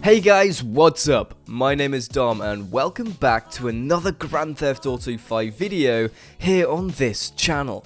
Hey guys, what's up? My name is Dom and welcome back to another Grand Theft Auto 5 video here on this channel.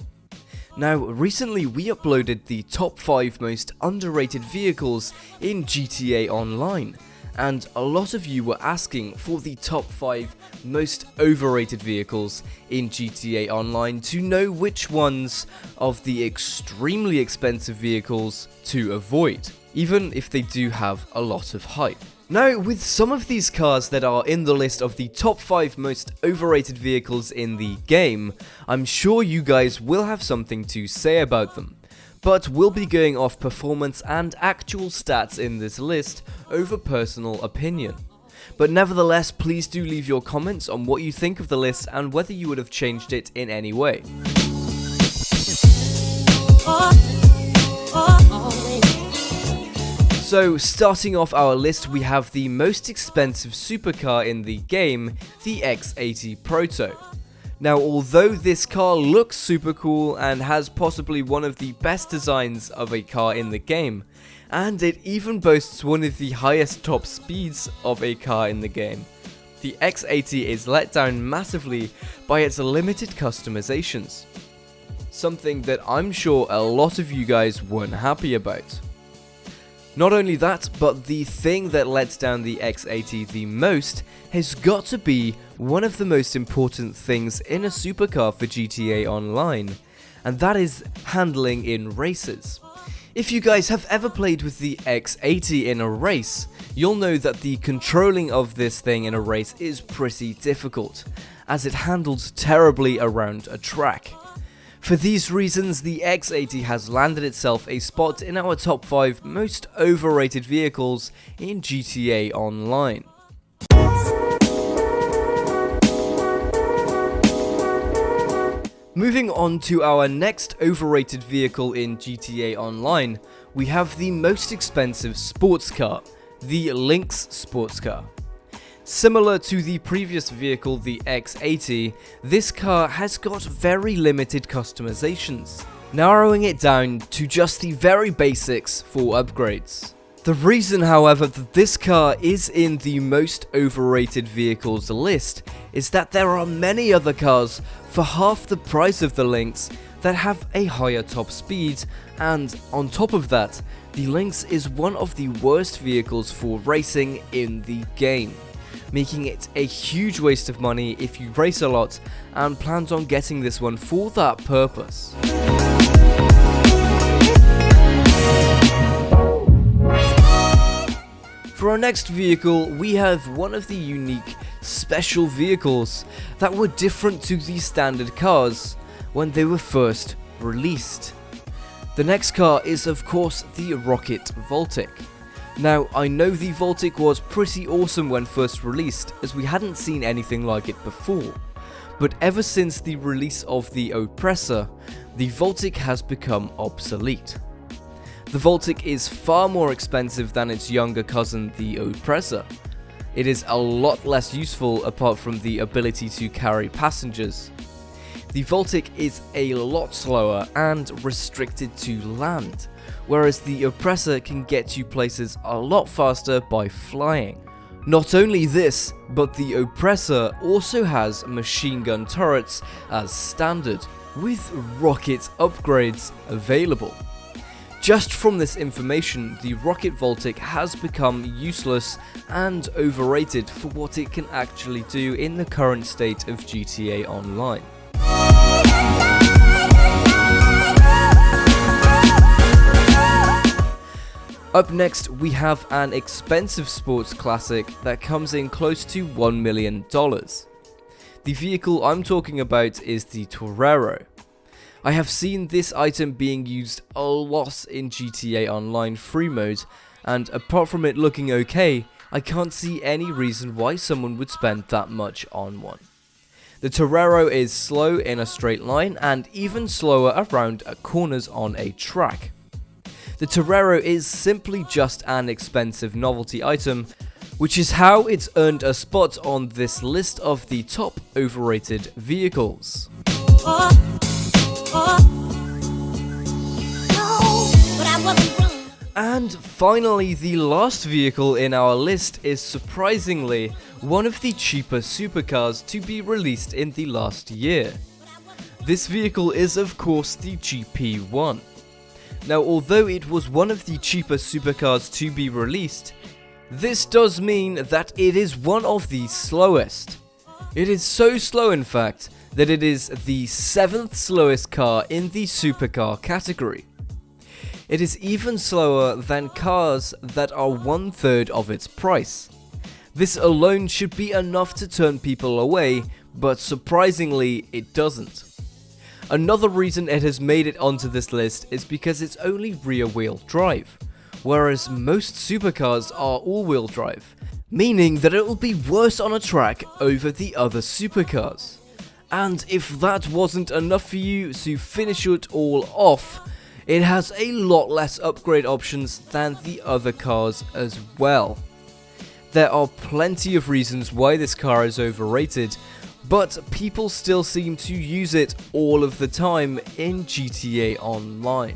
Now, recently we uploaded the top 5 most underrated vehicles in GTA Online, and a lot of you were asking for the top 5 most overrated vehicles in GTA Online to know which ones of the extremely expensive vehicles to avoid, even if they do have a lot of hype. Now, with some of these cars that are in the list of the top 5 most overrated vehicles in the game, I'm sure you guys will have something to say about them. But we'll be going off performance and actual stats in this list over personal opinion. But nevertheless, please do leave your comments on what you think of the list and whether you would have changed it in any way. So, starting off our list, we have the most expensive supercar in the game, the X80 Proto. Now, although this car looks super cool and has possibly one of the best designs of a car in the game, and it even boasts one of the highest top speeds of a car in the game, the X80 is let down massively by its limited customizations. Something that I'm sure a lot of you guys weren't happy about. Not only that, but the thing that lets down the X80 the most has got to be one of the most important things in a supercar for GTA Online, and that is handling in races. If you guys have ever played with the X80 in a race, you'll know that the controlling of this thing in a race is pretty difficult, as it handles terribly around a track. For these reasons, the X80 has landed itself a spot in our top 5 most overrated vehicles in GTA Online. Moving on to our next overrated vehicle in GTA Online, we have the most expensive sports car, the Lynx sports car. Similar to the previous vehicle, the X80, this car has got very limited customizations, narrowing it down to just the very basics for upgrades. The reason, however, that this car is in the most overrated vehicles list is that there are many other cars for half the price of the Lynx that have a higher top speed, and on top of that, the Lynx is one of the worst vehicles for racing in the game, making it a huge waste of money if you race a lot and plans on getting this one for that purpose. For our next vehicle, we have one of the unique special vehicles that were different to the standard cars when they were first released. The next car is of course the Rocket Voltic. Now, I know the Voltic was pretty awesome when first released, as we hadn't seen anything like it before, but ever since the release of the Oppressor, the Voltic has become obsolete. The Voltic is far more expensive than its younger cousin, the Oppressor. It is a lot less useful apart from the ability to carry passengers. The Voltic is a lot slower and restricted to land, whereas the Oppressor can get you places a lot faster by flying. Not only this, but the Oppressor also has machine gun turrets as standard, with rocket upgrades available. Just from this information, the Rocket Voltic has become useless and overrated for what it can actually do in the current state of GTA Online. Up next, we have an expensive sports classic that comes in close to $1 million. The vehicle I'm talking about is the Torero. I have seen this item being used a lot in GTA Online free mode, and apart from it looking okay, I can't see any reason why someone would spend that much on one. The Torero is slow in a straight line and even slower around corners on a track. The Torero is simply just an expensive novelty item, which is how it's earned a spot on this list of the top overrated vehicles. And finally, the last vehicle in our list is surprisingly one of the cheaper supercars to be released in the last year. This vehicle is of course the GP1. Now, although it was one of the cheaper supercars to be released, this does mean that it is one of the slowest. It is so slow in fact that it is the 7th slowest car in the supercar category. It is even slower than cars that are 1/3 of its price. This alone should be enough to turn people away, but surprisingly it doesn't. Another reason it has made it onto this list is because it's only rear-wheel drive, whereas most supercars are all-wheel drive, meaning that it will be worse on a track over the other supercars. And if that wasn't enough for you to finish it all off, it has a lot less upgrade options than the other cars as well. There are plenty of reasons why this car is overrated, but people still seem to use it all of the time in GTA Online.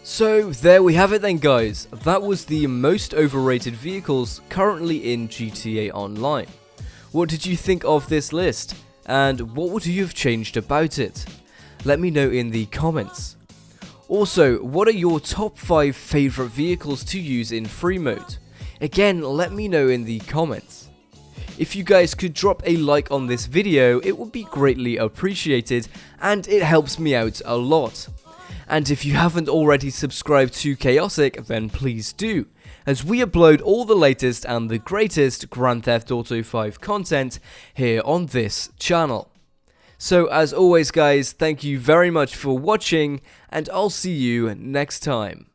So there we have it then guys, that was the most overrated vehicles currently in GTA Online. What did you think of this list, and what would you have changed about it? Let me know in the comments. Also, what are your top 5 favourite vehicles to use in free mode? Again, let me know in the comments. If you guys could drop a like on this video, it would be greatly appreciated, and it helps me out a lot. And if you haven't already subscribed to Chaotic, then please do, as we upload all the latest and the greatest Grand Theft Auto 5 content here on this channel. So as always guys, thank you very much for watching, and I'll see you next time.